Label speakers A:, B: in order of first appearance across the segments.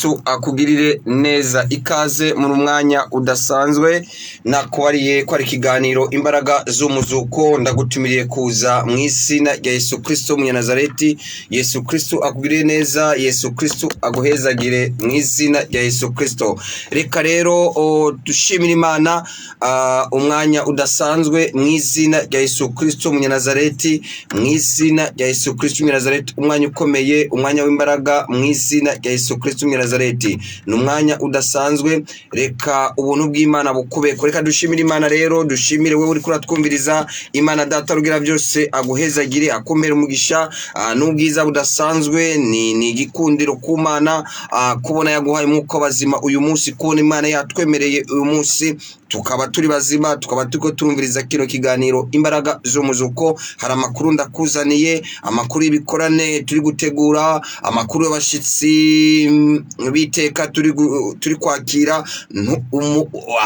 A: Kristo akugirire neza. Ikaze mu mwanya udasanzwe nakwariye kwari kiganiro imbaraga z'umuzuko. Ndagutumiriye kuza mu izina rya Yesu Kristo Munyanazareti. Yesu Kristo akugirire neza, Yesu Kristo aguhezagire mu izina rya Yesu Kristo. Reka rero dushimira Imana umwanya udasanzwe mu izina rya Yesu Kristo Munyanazareti, mu izina rya Yesu Kristo Munyanazareti, umwanya ukomeye, umwanya w'imbaraga mu izina rya Yesu Kristo Munyanazareti. Ni umwanya udasanzwe, reka ubuntu bw'Imana bukubeko. Reka dushimira Imana rero, dushimire wewe uri kuratwumviriza. Imana data rugira byose aguhezagire, akomere umugisha n'ubwiza budasanzwe. Ni igikundiro ku Mana kubona yaguhaye mwuka bazima uyu munsi, kubona Imana yatwemereye uyu munsi tukaba turi bazima, tukaba turiko turumviriza kino kiganiro imbaraga z'umuzuko. Hari amakuru ndakuzaniye, amakuru y'ibikorane turi gutegura, amakuru y'abashitsi biteka turi kwakira,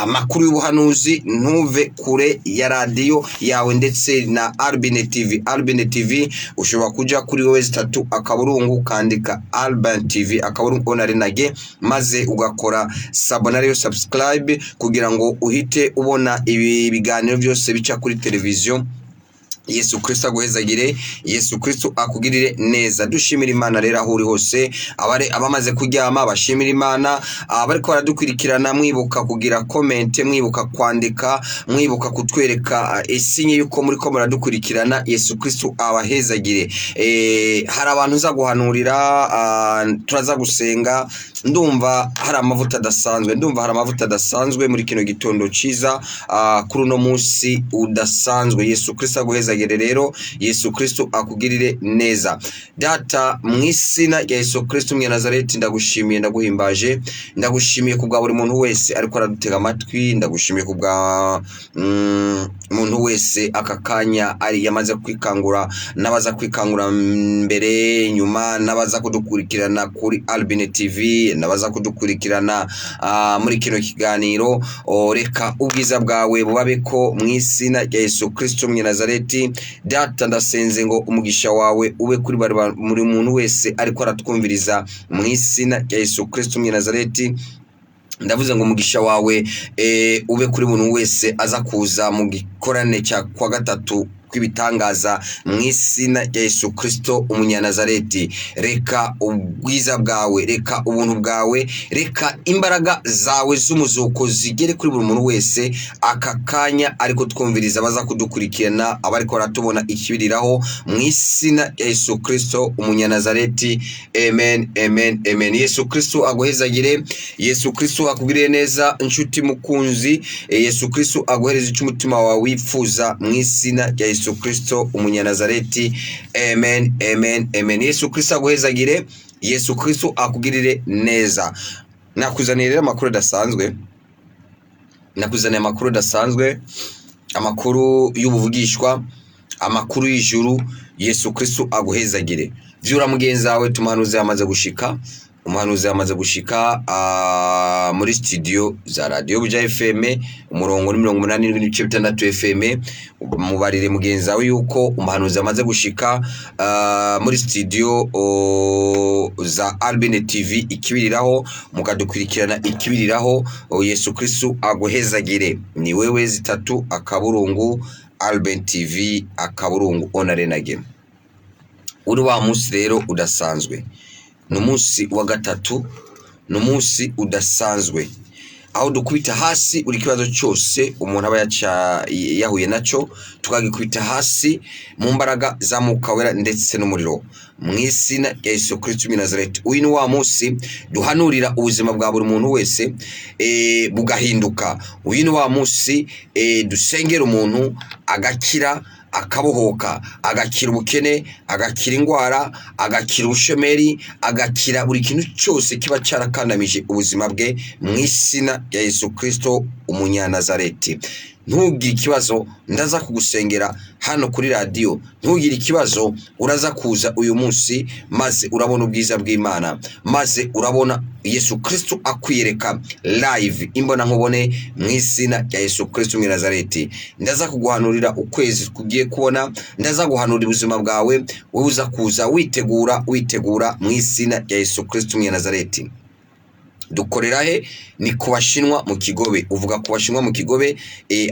A: amakuru y'ubuhanuzi. Ntuve kure ya radio yawe ndetse na Albine TV. Albine TV ushobora kuja kuri www akaburungu kandika Albine TV akaburungu onarenage, maze ugakora sabonariyo subscribe kugira ngo uhite ubona ibi biganiro byose bica kuri televiziyo. Yesu Kristo aguhezagire, Yesu Kristo akugirire neza. Dushimira Imana rero aho uri hose, abamaze kuryama bashimira Imana, abariko baradukurikirana mwibuka kugira comment, mwibuka kwandika, mwibuka kutwereka isinye yuko muri ko muradukurikirana. Yesu Kristo abahezagire. Hari abantu uza guhanurira, turaza gusenga. Ndumva hari amavuta adasanzwe, muri kino gitondo ciza, kuri uno munsi udasanzwe. Yesu Kristo aguhezagire rero, Yesu Kristo akugirire neza. Data mu izina rya Yesu Kristo Munyanazareti, ndagushimiye, ndaguhimbaje, ndagushimiye kubwa buri muntu wese ariko aradutega amatwi. Ndagushimiye kubwa muntu wese aka kanya ari yamaze kwikangura, nabaza kwikangura mbere nyuma, nabaza kudukurikirana kuri Albine TV, nabaza kudukurikirana muri kino kiganiro. Reka ubwiza bwawe bubabeko mu izina rya Yesu Kristo Munyanazareti. Data ndasenze ngo umugisha wawe ube kuri muri muntu wese ariko aratwumviriza mu izina rya Yesu Kristo Munyanazareti. Ndavuze ngo umugisha wawe ube kuri muntu wese aza kuza mu gikorane cya kwa gatatu kwibitangaza mu izina rya Yesu Kristo Umunyanazareti. Reka ubwiza bwawe, reka ubuntu bwawe, reka imbaraga zawe z'umuzuko zigere kuri buri muntu wese aka kanya ariko twumviriza, baza kudukurikirana, abariko baratubona ikibiriraho mu izina rya Yesu Kristo Umunyanazareti. Amen, amen, amen. Yesu Kristo aguhezagire, Yesu Kristo akugirire neza inshuti mukunzi. Yesu Kristo aguhereza icyo umutima wawe wifuza mu izina rya Yesu Kristo Umunyanazareti. Amen, amen, amen. Yesu Kristo aguhezagire, Yesu Kristo akugirire neza. Nakuzanira amakuru dasanzwe, amakuru y'ubuvugishwa, amakuru y'ijuru. Yesu Kristo aguhezagire. Vyura mugenzi wawe, umuhanuzi yamaze gushika muri studio za Radio Buja FM, umurongo ni 87.6 FM. Mubarire mugenzi wawe yuko umuhanuzi yamaze gushika muri studio za Albine TV ikibiriraho, mukadukurikirana ikibiriraho. Yesu Kristo aguhezagire. Ni wewe zitatu akaburungu Albine TV akaburungu onarenage. Uri wa munsi rero udasanzwe, n'umunsi wa gatatu, n'umunsi udasanzwe, aho dukubita hasi uri kibazo cyose umuntu aba yahuye naco, tukagikubita hasi mu mbaraga za Mwuka Wera ndetse n'umuriro mu izina rya Yesu Kristo Munyanazareti. Uyu ni wa munsi duhanurira ubuzima bwa buri muntu wese bugahinduka. Uyu ni wa munsi dusengera umuntu agakira, akabohoka, agakira ubukene, agakira ingwara, agakira ubushomeri, agakira buri kintu cyose kiba cyarakandamije ubuzima bwe mu izina rya Yesu Kristo Umunyanazareti. Ntugire ikibazo, ndaza kugusengera hano kuri radio. Ntugire ikibazo, uraza kuza uyu munsi, maze urabona ubwiza bw'Imana, maze urabona Yesu Kristo akwiyereka live imbona nkubone mu izina rya Yesu Kristo Munyanazareti. Ndaza kuguhanurira ukwezi kugiye kubona, ndaza guhanurira ubuzima bwawe, wowe uza kuza witegura mu izina rya Yesu Kristo Munyanazareti. dukorera he? Ni kubashinwa mu Kigobe. Uvuga kubashinwa mu Kigobe,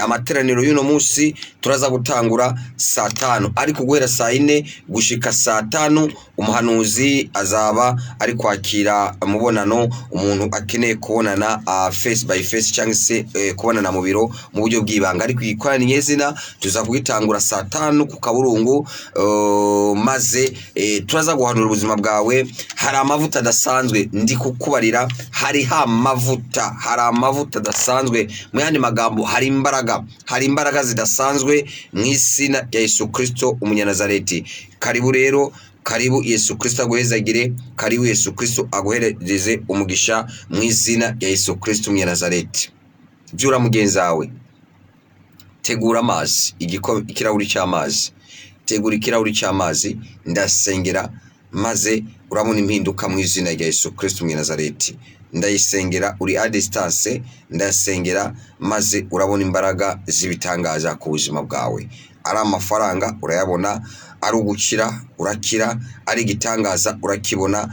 A: amateraniro y'uno munsi turaza gutangura saa 5 ariko guhera saa 4 gushika saa 5 umuhanuzi azaba ari kwakira mubonano umuntu akeneye kubonana face by face cyangwa se kubonana mu biro mu buryo bw'ibanga, ariko ikorana nyezina tuza kugitangura saa 5 ku Kaburungu. Maze turaza guhanura ubuzima bwawe. Hari amavuta adasanzwe ndi kukubarira, hari amavuta adasanzwe. Mu yandi magambo hari imbaraga zidasanzwe mu izina rya Yesu Kristo umunyanazareti. Karibu rero, karibu Yesu Kristo aguhezagire, karibu Yesu Kristo aguhereze umugisha mu izina rya Yesu Kristo umunyanazareti. Byura mugenzi wawe, tegura amazi, ikirahuri cy'amazi, tegura ikirahuri cy'amazi, ndasengera maze urabona impinduka mu izina rya Yesu Kristo umunyanazareti. Ndayisengera uri a distance, ndasengera maze urabona imbaraga zibitangaza ku buzima bwawe. Ari amafaranga urayabona, ari ugukira urakira, ari igitangaza urakibona.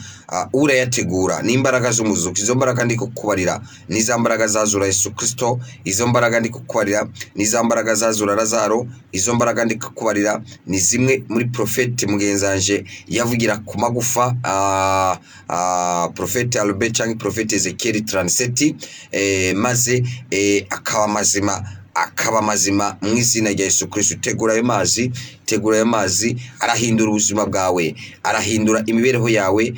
A: Urayategura n'imbaraga z'umuzuko. Izo mbaraga ndi kukubarira ni za mbaraga zazura Yesu Kristo, izo mbaraga ndi kukubarira ni za mbaraga zazura Lazaro, izo mbaraga ndi kukubarira ni zimwe muri profete mugenzanje yavugira ku magufa, profete Albert cyangwa profete Ezekiel 37, maze akaba mazima mu izina rya Yesu Kristo. Tegura ayo mazi, arahindura ubuzima bwawe, arahindura imibereho yawe,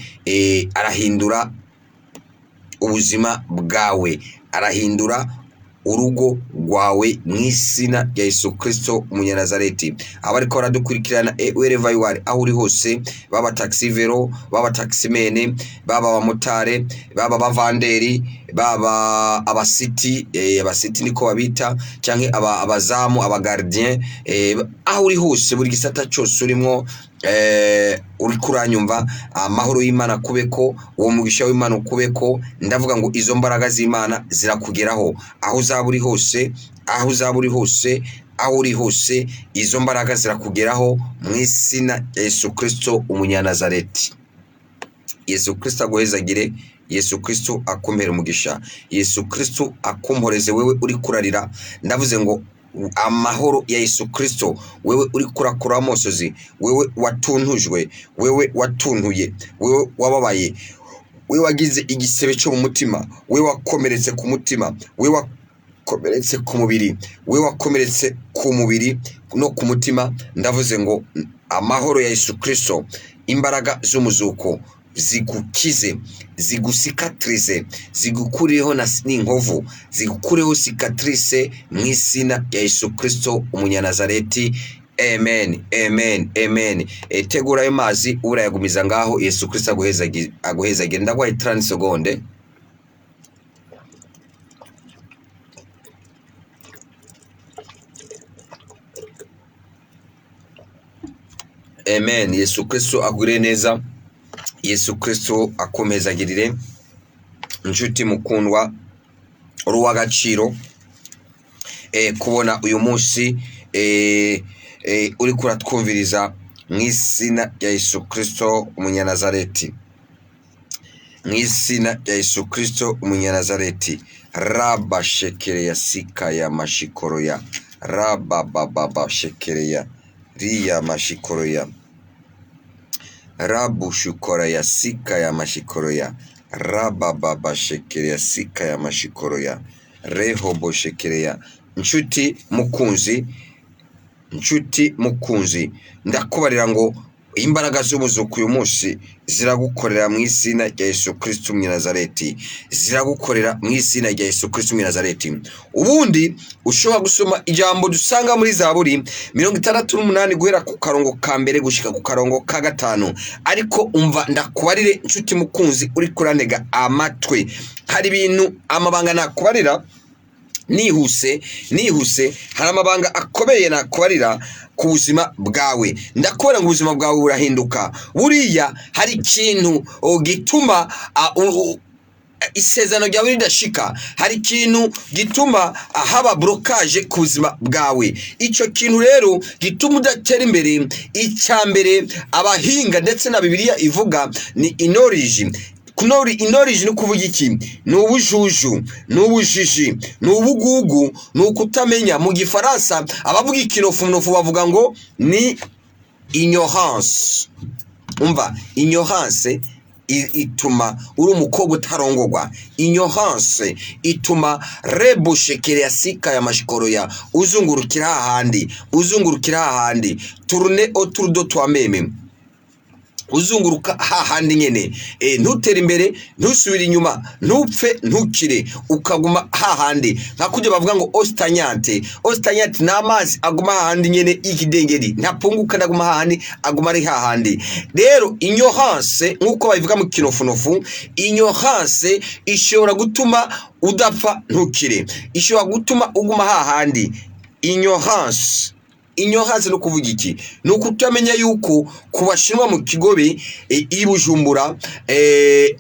A: arahindura ubuzima bwawe, arahindura urugo rwawe mu izina rya Yesu Kristo umunyanazareti. Abariko baradukurikirana wherever you are, aho uri hose, baba taxi vero, baba taximene, baba abamotare, baba abavanderi, baba abasiti, abasiti niko babita, canke abazamu, abagardien, aho uri hose, buri gisata cyose urimo, uri kuranyumva, amahoro y'Imana kubeko, uwo mugisha w'Imana kubeko. Ndavuga ngo izo mbaraga z'Imana zirakugeraho aho uzaba uri hose, aho uri hose, izo mbaraga zirakugeraho mu izina rya Yesu Kristo umunyanazareti. Yesu Kristo aguhezagire, Yesu Kristo akumere umugisha, Yesu Kristo akumporeze wewe uri kurarira. Ndavuze ngo amahoro ya Yesu Kristo, wewe uri kurakura amosozi, wewe watuntujwe, wewe watuntuye, wewe wababaye, wewe wagize igisebe cyo mu mutima, wewe wakomeretse ku mutima, wewe wakomeretse ku mubiri, wewe wakomeretse ku mubiri no ku mutima. Ndavuze ngo amahoro ya Yesu Kristo, imbaraga z'umuzuko zigukize, zigusikatrize, zigukuriho n'inkovu, zigukuriho cicatrice mu izina ya Yesu Kristo umunyanazareti. Amen, amen, amen. Tegura ayo mazi urayagumiza ngaho. Yesu Kristo aguhezagire. Ndagwaye 30 seconde. Amen. Yesu Kristo agure neza, Yesu Kristo akomezagirire. Inshuti mukundwa, ruwa gaciro kubona uyu munsi uri kuratwumviriza mu izina rya Yesu Kristo umunyanazareti, mu izina rya Yesu Kristo umunyanazareti. Raba shekere ya sika ya mashikoro ya raba baba shekere ya riya mashikoro ya rabu shukora ya sika ya mashikoro ya raba baba shekere ya sika ya mashikoro ya rehobo shekere ya. Nshuti mukunzi, ndakubarira ngo imbaraga z'umuzuko uyu munsi ziragukorera mu izina rya Yesu Kristo umunyanazareti, ziragukorera mu izina rya Yesu Kristo umunyanazareti. Ubundi ushobora gusoma ijambo dusanga muri Zaburi 68 guhera ku karongo ka mbere gushika ku karongo ka 5, ariko umva ndakubarire nshuti mukunzi uri kurantega amatwe, hari ibintu amabanga nakubarira nihuse, hari amabanga akomeye nakubarira ku buzima bwawe. Ndakora ngo ubuzima bwawe burahinduka. Buriya hari ikintu gituma isezerano ryawe ridashika, hari ikintu gituma haba blockage ku buzima bwawe. Icyo kintu rero gituma udatera imbere, icyambere abahinga ndetse na Bibiliya ivuga ni inoriji. Knowledge no kuvuga iki? Ni ubujuju, ni ubujiji, ni ubugugu, ni ukutamenya. Mu gifaransa abavuga ikinofunofu bavuga ngo ni ignorance. Umva, ignorance ituma uri umukobwa utarongorwa. Ignorance ituma rebushe ya sika ya mashikoro ya uzungurukira hahandi tourner autour de toi-même, uzunguruka hahandi nyene, ntutera imbere ntusubira inyuma, ntupfe ntukire, ukaguma hahandi. Nka kujya bavuga ngo ostanyante n'amazi aguma hahandi nyene ikidengeri, ntapunguka ndaguma hahandi, aguma ari hahandi. Rero ignorance nkuko babivuga mu kinofunofu, ignorance ishobora gutuma udapfa ntukire, ishobora gutuma uguma hahandi. Ignorance no kuvuga iki? Ni ukutamenya yuko kubashinwa mu Kigobe i Bujumbura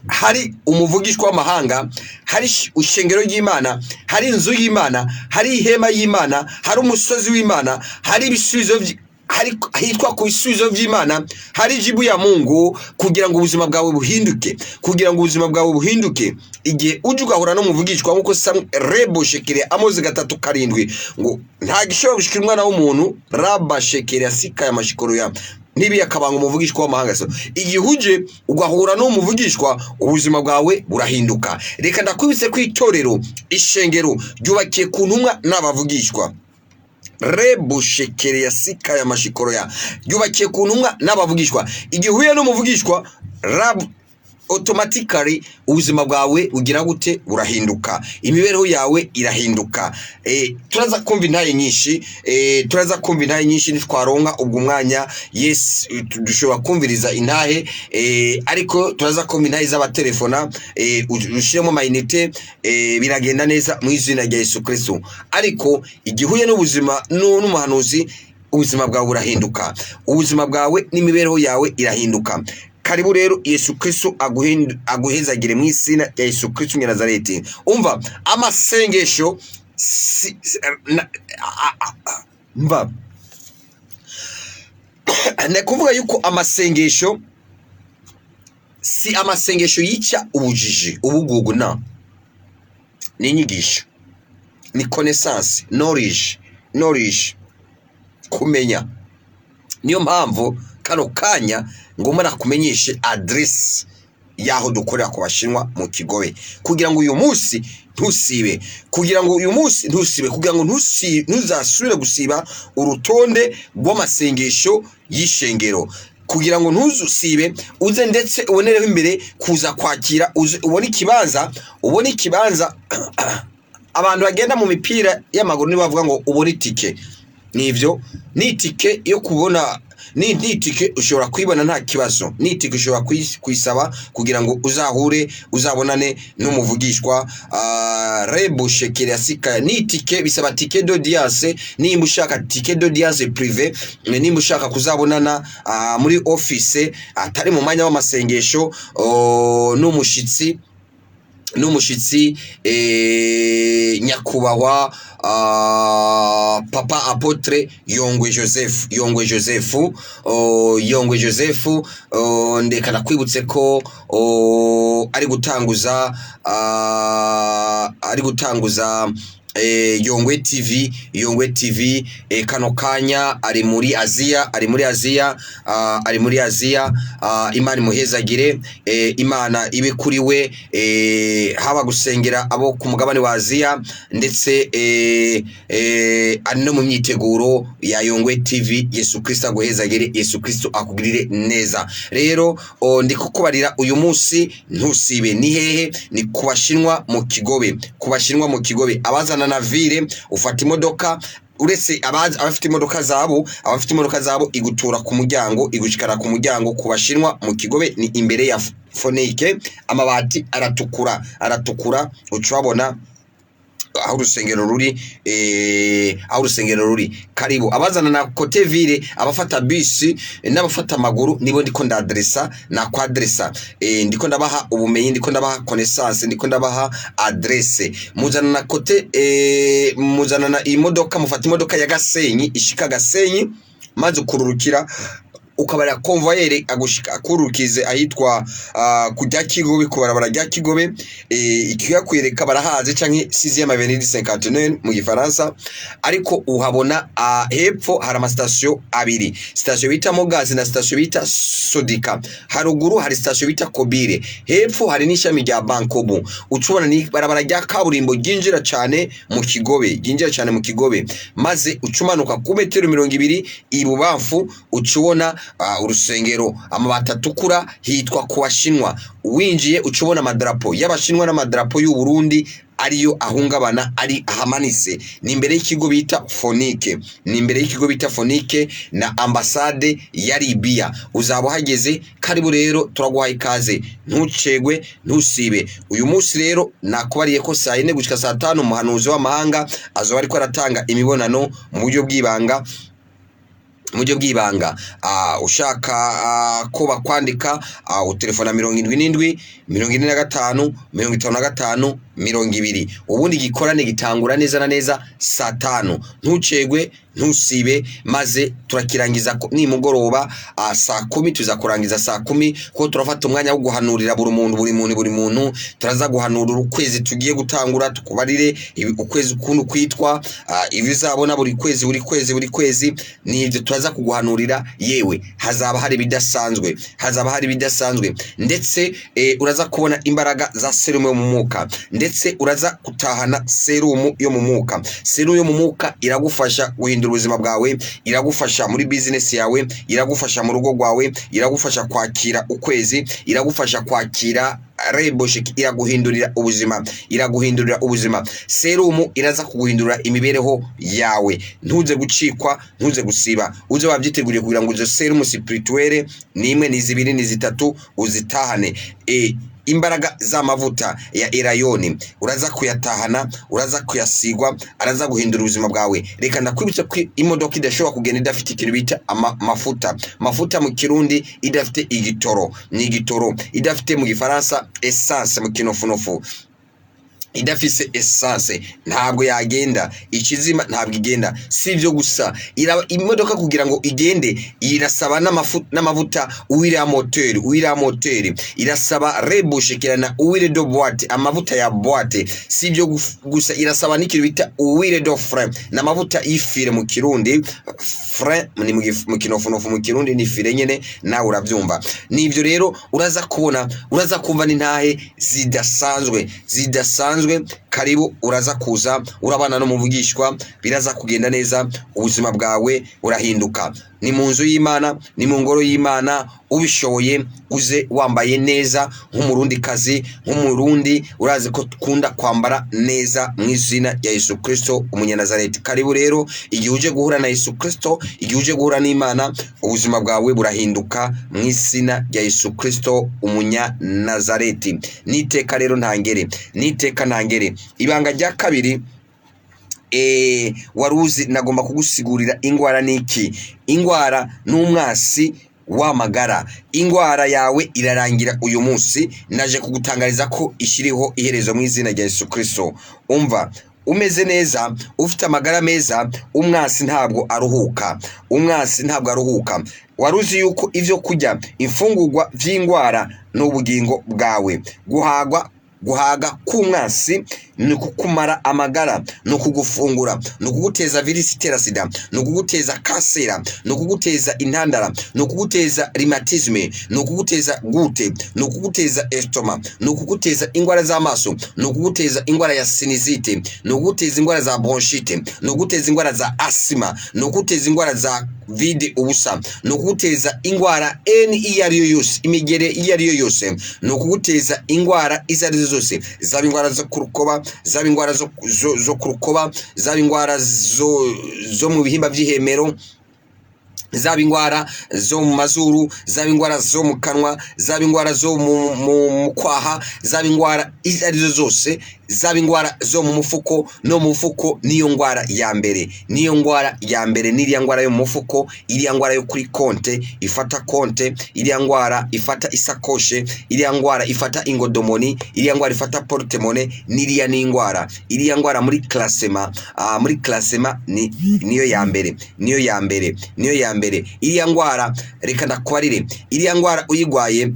A: hari umuvugishwa w'amahanga, hari ushengero y'Imana, hari inzu y'Imana, hari ihema y'Imana, hari umusozi w'Imana, hari ibisubizo hitwa ku bisubizo by'Imana, hari jibu ya Mungu kugira ngo ubuzima bwawe buhinduke. Igihe uje ugahura no muvugishwa nkuko Rebo Shekere Amoze 3:7 ngo nta gishobora gushikira umwana w'umuntu Raba Shekere asika ya mashikoro ya nibi yakabanga umuvugishwa w'amahanga. So igihe uje ugahura no muvugishwa ubuzima bwawe burahinduka. Reka ndakwibitse ku itorero ishengero ryubakiye ku ntumwa n'abavugishwa. Rebo Shekere ya sika ya mashikoro ya yubakiye ku ntumwa n'abavugishwa. Igihe uhuye n'umuvugishwa Rab automatically ubuzima bwawe ugira gute? Burahinduka, imibereho yawe irahinduka. Turaza kumva intahe nyinshi nitwaronka ubwo mwanya. Yes, dushobora kumviriza intahe, ariko turaza kumva intahe z'abatelefona, ushiremo mayinite, biragenda neza mu izina rya Yesu Kristo. Ariko igihuye n'ubuzima n'umuhanuzi, ubuzima bwawe burahinduka, ubuzima bwawe n'imibereho yawe irahinduka. Karibu rero Yesu Kristo aguhezagire mu izina rya Yesu Kristo Nazareti. Umva, amasengesho mva kuvuga yuko amasengesho si amasengesho yica ubujiji, ubugugu na ni inyigisho, ni connaissance, knowledge, kumenya. Niyo mpamvu kano kanya ngomba nakumenyeshe address yaho dukorera ku bashinwa mu Kigobe, kugira ngo uyu munsi ntusibe, kugira ngo ntuzasubire gusiba urutonde rw'amasengesho y'ishengero, kugira ngo ntuzusibe, uze ndetse ubonereho imbere kuza kwakira, ubone ikibanza abantu bagenda mu mipira y'amaguru ni bavuga ngo ubone itike. Nivyo ni itike yo kubona, ni itike ushobora kwibona nta kibazo, ni itike ushobora kwisaba kugira ngo uzabonane n'umuvugishwa Rebo Shekere ya sika. Ni itike bisaba ticket d'audience, nimba ushaka ticket d'audience privé, nimba ushaka kuzabonana muri office atari mu mwanya w'amasengesho n'umushitsi nyakubahwa Papa Apotre Yongwe Joseph ndeka nakwibutse ko ari gutanguza Yongwe TV kano kanya ari muri Aziya. Imana imuhezagire, Imana ibe kuri we, haba gusengera abo ku mugabane wa Aziya, ndetse ari no mu myiteguro ya Yongwe TV. Yesu Kristo aguhezagire, Yesu Kristo akugirire neza. Rero ndi kukubarira uyu munsi ntusibe. Ni hehe? Ni kubashinwa mu Kigobe, abazana na vire ufata imodoka, uretse abafite imodoka zabo igutura ku muryango, igushikara ku muryango. Kubashinwa mu Kigobe ni imbere ya Fonike, amabati aratukura ucabona aho urusengero ruri. Karibu abazana na kote vire, abafata bisi n'abafata amaguru, nibo ndiko ndadressa na kwadressa, ndiko ndabaha ubumenyi, ndiko ndabaha connaissance, ndiko ndabaha adresse. Muzana na kote muzana na imodoka, mufata imodoka ya Gasenyi ishika Gasenyi, maze kururukira ukabara convoyeur agushika kurukize ahitwa kujya Kigobe kubarabara rya Kigobe ikiyakwereka barahaze canke 6e avenue 59 mu gifaransa ariko uhabona hepfo hari ama station abiri, station bita Mogazi na station bita Sodika, haruguru hari station bita Kobire, hepfo hari n'ishami rya Bankobu. Ucubona ni barabara rya kaburimbo ginjira cyane mu Kigobe, maze ucumanuka ku metero 200 ibubamfu ucubona urusengero amabati atukura hitwa Kuwashinwa. Winjiye ucubona amadarapo y'abashinwa n'amadarapo y'u Burundi ariyo ahungabana ari ahamanise. Ni imbere y'ikigo bita Fonike, na ambasade ya Libya. Uzaba hageze, karibu rero turaguhaye ikaze, ntucegwe ntusibe. Uyu munsi rero nakubariye ko saa 4 gushika saa 5 umuhanuzi w'amahanga azoba ariko aratanga imibonano mu buryo bw'ibanga. Ushaka ko bakwandika utelefona 77 45 55 20. Ubundi gikorane gitangura neza na neza saa 5. Ntucegwe ntusibe, maze turakirangiza ni mugoroba saa 10. Tuzakurangiza saa 10 ko turafata umwanya wo guhanurira buri muntu. Turaza guhanurira ukwezi tugiye gutangura, tukubarire ukwezi kuntu kwitwa ibizabona buri kwezi. Ni ibyo turaza kuguhanurira. Yewe hazaba hari bidasanzwe, ndetse uraza kubona imbaraga za serumu yo mu mwuka, ndetse uraza gutahana serumu yo mu mwuka. Serumu yo mu mwuka iragufasha guhindura ubuzima bwawe, iragufasha muri business yawe, iragufasha mu rugo rwawe, iragufasha kwakira ukwezi, iragufasha kwakira reboshiki, iraguhindurira ubuzima. Serumu iraza kuguhindura imibereho yawe. Ntuze gucikwa, ntuze gusiba, uze wabyiteguriye kugira ngo uzo serumu spirituelle ni 1 ni 2 ni 3 uzitahane. Imbaraga z'amavuta ya Erayoni uraza kuyatahana, uraza kuyasigwa, araza guhindura ubuzima bwawe. Reka ndakwibutsa ko imodoka idashobora kugenda idafite ikintu bita mafuta mu Kirundi idafite igitoro, ni igitoro. Idafite mu Gifaransa essence mu kinofunofu, idafise essence ntabwo yagenda, ikizima ntabwo igenda. Sivyo gusa, imodoka kugira ngo igende irasaba n'amavuta uwira moteur, irasaba rebushikirana uwire do boîte, amavuta ya boîte. Sivyo gusa, irasaba n'ikintu bita uwire do frein, n'amavuta y'ifire mu Kirundi. Frein ni mu kinofunofu mu Kirundi ni fire nyene, nawe uravyumva. Nivyo rero uraza kubona, uraza kumva n'intahe zidasanzwe. Karibu, uraza kuza urabana no muvugishwa, biraza kugenda neza, ubuzima bwawe urahinduka. Ni mu nzu y'Imana, ni mu ngoro y'Imana. Ubishoboye uze wambaye neza nk'umurundi kazi, nk'umurundi urazi ko tukunda kwambara neza mu izina rya Yesu Kristo umunyanazareti. Karibu rero, igihe uje guhura na Yesu Kristo, igihe uje guhura n'Imana, ubuzima bwawe burahinduka mu izina rya Yesu Kristo umunyanazareti. Niteka rero ntangere. Ibanga rya kabiri, waruzi nagomba kugusigurira ingwara niki. Ingwara n'umwasi w'amagara. Ingwara yawe irarangira uyu munsi. Naje kugutangariza ko ishiriho iherezo mu izina rya Yesu Kristo. Umva, umeze neza, ufite amagara meza, umwasi ntabwo aruhuka. Waruzi yuko ivyo kurya imfungurwa vy'ingwara n'ubugingo bwawe. Guhaga k'umwasi ni kukumara amagara, ni kugufungura, ni kuguteza virusi itera sida, ni kuguteza kansera, ni kuguteza intandara, ni kuguteza rheumatisme, ni kuguteza gute, ni kuguteza estoma, ni kuguteza ingwara z'amaso, ni kuguteza ingwara ya sinizite, ni kuguteza ingwara za bronchite, ni kuguteza ingwara za asima, ni kuguteza ingwara za vide ubusa, ni kuguteza ingwara iyo ariyo yose, imigere iyo ariyo yose, ni kuguteza ingwara izo arizo zose, zaba ingwara zo kurukoba, zaba ingwara zo kurukoba, zaba ingwara zo mu bihimba by'ihemero, zaba ingwara zo mu mazuru, zaba ingwara zo mu kanwa, zaba ingwara zo mu kwaha, zaba ingwara izo arizo zose, zaba ingwara zo mu mufuko. No mu mufuko niyo ngwara ya mbere, n'iriya ngwara yo mu mufuko, iriya ngwara yo kuri konte ifata konte, iriya ngwara ifata isakoshe, iriya ngwara ifata ingodomoni, iriya ngwara ifata portemone, n'iriya n'ingwara. Iriya ngwara muri classement niyo ya mbere, ya mbere, iriya ngwara reka ndakubarire, iriya ngwara uyigwaye,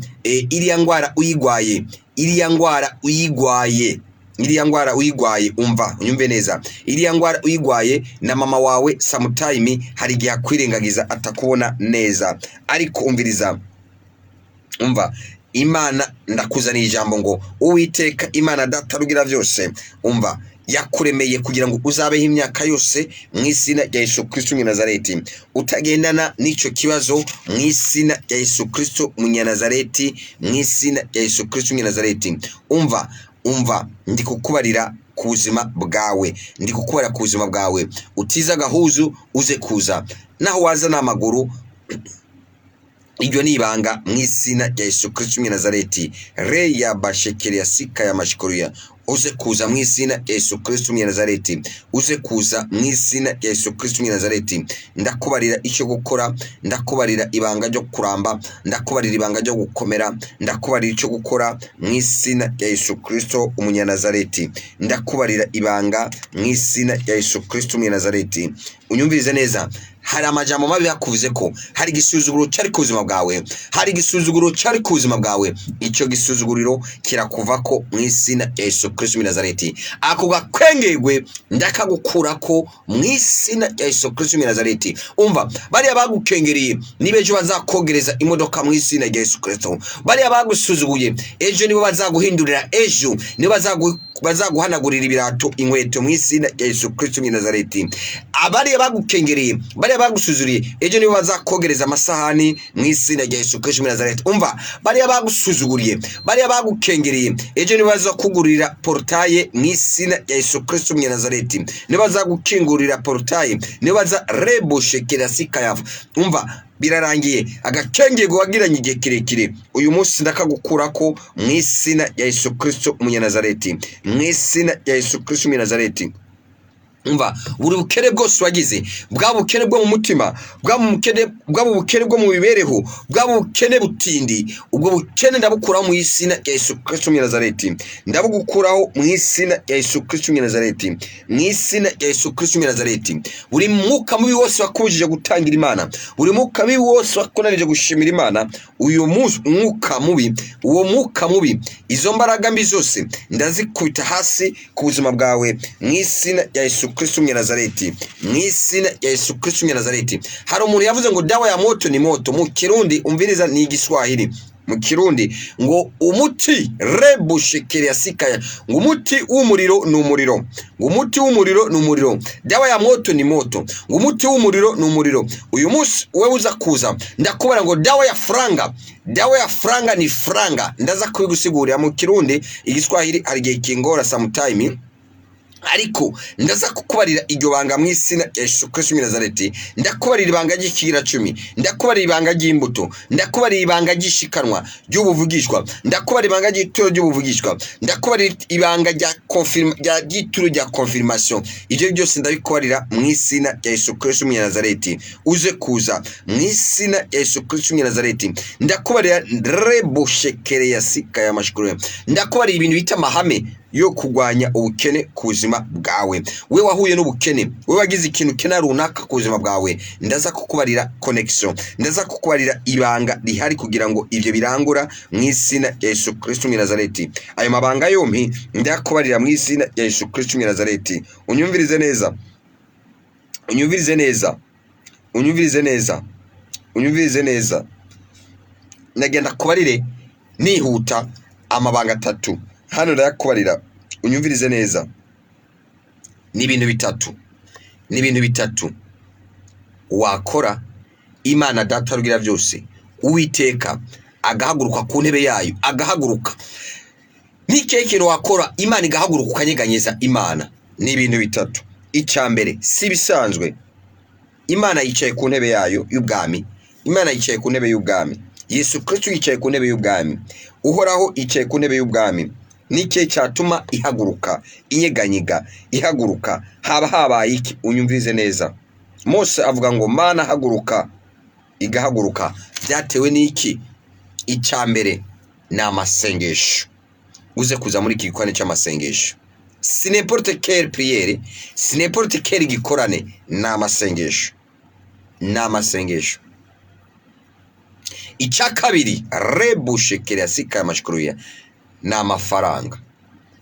A: iriya ngwara uyigwaye, iriya ngwara uyigwaye, iriya ngwara uyigwaye, umva unyumve neza, iriya ngwara uyigwaye na mama wawe sometime hari igihe akwirengagiza atakubona neza, ariko umviriza, umva, Imana ndakuzaniye ijambo ngo Uwiteka Imana data rugira byose, umva, yakuremeye kugira ngo uzabeho imyaka yose mu izina rya Yesu Kristo Munyanazareti, utagendana n'icyo kibazo mu izina rya Yesu Kristo Munyanazareti, mu izina rya Yesu Kristo Munyanazareti. Umva ndi kukubarira ku buzima bwawe, ndi kukubarira ku buzima bwawe, utiza gahuzu uze kuza, naho waza n'amaguru iryo ni ibanga mu izina rya Yesu Kristo Munyanazareti. Reya bashekeri ya sika ya mashikuruya, uze kuza mu izina rya Yesu Kristo Munyanazareti, uze kuza mu izina rya Yesu Kristo Munyanazareti. Ndakubarira icyo gukora, ndakubarira ibanga ryo kuramba, ndakubarira ibanga ryo gukomera, ndakubarira icyo gukora mu izina rya Yesu Kristo Munyanazareti, ndakubarira ibanga mu izina rya Yesu Kristo Munyanazareti. Unyumvirize neza, hari amajambo mabi yakuvuze ko hari igisuzuguro cyari ku buzima bwawe, hari igisuzuguro cyari ku buzima bwawe, icyo gisuzuguriro kirakuvako mu izina rya Yesu Kristo Munyanazareti. Ako gakwengegwe ndakagukurako mu izina rya Yesu Kristo Munyanazareti. Umva, bariya bagukengereye nibe ejo bazakogereza imodoka mu izina rya Yesu Kristo, bariya bagusuzuguye ejo nibo bazaguhindurira, ejo nibo bazaguhanagurira ibirato, inkweto mu izina rya Yesu Kristo Munyanazareti. Abariya bagukengereye, bariya bagusuzuriye ejo nibo bazakogereza amasahani mu izina rya Yesu Kristo Munyanazareti. Umva, bariya bagusuzuguriye, bariya bagukengereye ejo nibo bazakugurira portaye mu izina rya Yesu Kristo Munyanazareti, nibo bazagukingurira portaye, nibo baza reboshekera sikayavu. Umva, birarangiye, agakengego wagiranye igihe kirekire uyu munsi ndakagukurako mu izina rya Yesu Kristo Munyanazareti, mu izina rya Yesu Kristo Munyanazareti. Umva, buri bukene bwose wagize, bwa bukene bwo mu mutima, bwa bukene bwo mu bibereho, bwa bukene butindi, ubwo bukene ndabukuraho mu izina rya Yesu Kristo Munyanazareti, ndabugukuraho mu izina rya Yesu Kristo Munyanazareti, mu izina rya Yesu Kristo Munyanazareti. Buri mwuka mubi wose wakubujije gutangira Imana, buri mwuka mubi wose wakunanije gushimira Imana, uyu mwuka mubi, uwo mwuka mubi, izo mbaraga mbi zose ndazikubita hasi ku buzima bwawe mu izina rya Yesu Kristo Munyanazareti, mu izina rya Yesu Kristo Munyanazareti. Hari umuntu yavuze ngo dawa ya moto ni moto, mu Kirundi umviriza ni Igiswahili, mu Kirundi ngo umuti rebushekeri ya sikaya, ngo umuti w'umuriro ni umuriro, ngo umuti w'umuriro ni umuriro, dawa ya moto ni moto, ngo umuti w'umuriro ni umuriro. Uyu munsi wewe uza kuza ndakubara ngo dawa ya franga, dawa ya franga ni franga, ndaza kubigusigurira mu Kirundi. Igiswahili hari igihe kingora sometime, ariko ndaza kukubarira iryo banga mu izina rya Yesu Kristo Munyanazareti. Ndakubarira ibanga ry'ikira 10, ndakubarira ibanga ry'imbuto, ndakubarira ibanga ry'ishikanwa ry'ubuvugishwa, ndakubarira ibanga ry'ituro ry'ubuvugishwa, ndakubarira ibanga rya ry'ituro rya confirmation. Ibyo byose ndabikubarira mu izina rya Yesu Kristo Munyanazareti, uze kuza mu izina rya Yesu Kristo Munyanazareti. Ndakubarira reboshekere ya sika ya mashikuru, ndakubarira ibintu bita mahame yo kugwanya ubukene ku buzima bwawe. We wahuye n'ubukene, we wagize ikintu kena runaka ku buzima bwawe, ndaza kukubarira connection, ndaza kukubarira ibanga rihari kugira ngo ivyo birangura mu izina rya Yesu Kristo Munyanazareti. Ayo mabanga yompi ndakubarira mu izina rya Yesu Kristo Munyanazareti. Unyumvirize neza, unyumvirize neza, unyumvirize neza, unyumvirize neza. Nagenda kubarire nihuta amabanga 3 hano ndayakubarira, unyumvirize neza. Ni ibintu bitatu wakora Imana data rugira byose, Uwiteka agahaguruka ku ntebe yayo, agahaguruka. Ni keke wakora Imana igahaguruka ukanyeganyeza Imana. Ni ibintu bitatu. Icyambere si bisanzwe, Imana yicaye ku ntebe yayo y'ubwami, Imana yicaye ku ntebe y'ubwami, Yesu Kristo yicaye ku ntebe y'ubwami, Uhoraho yicaye ku ntebe y'ubwami. Nike cyatuma ihaguruka, inyeganyiga, ihaguruka? Haba habaye iki? Unyumvirize neza. Mose avuga ngo Mana haguruka, igahaguruka. Byatewe n'iki? Icyambere ni amasengesho. Uze kuza muri iki gikorane cy'amasengesho. Si n'importe quelle prière, si n'importe quelle gikorane, ni amasengesho. n'amasengesho. Icya kabiri rebushekere yasika amashikuruye n'amafaranga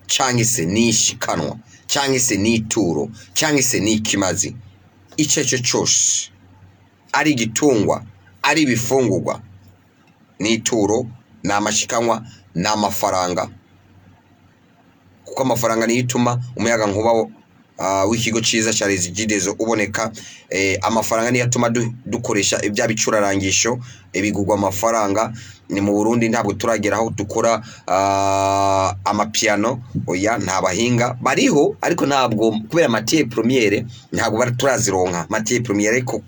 A: cyangwa se nishikanwa cyangwa se nituro cyangwa se nikimazi icyo cyose ari gitungwa ari ibifungurwa nituro n'amashikanwa n'amafaranga kuko amafaranga niyo ituma umuyaga nkuba w'ikigo cyiza cya Rezigidezo uboneka. Amafaranga niyo atuma dukoresha ibya bicurarangisho bigurwa amafaranga. Ni mu Burundi ntabwo turagera aho dukora amapiano, oya nta bahinga bariho ariko ntabwo kubera matière première ntabwo turazironka matière première ariko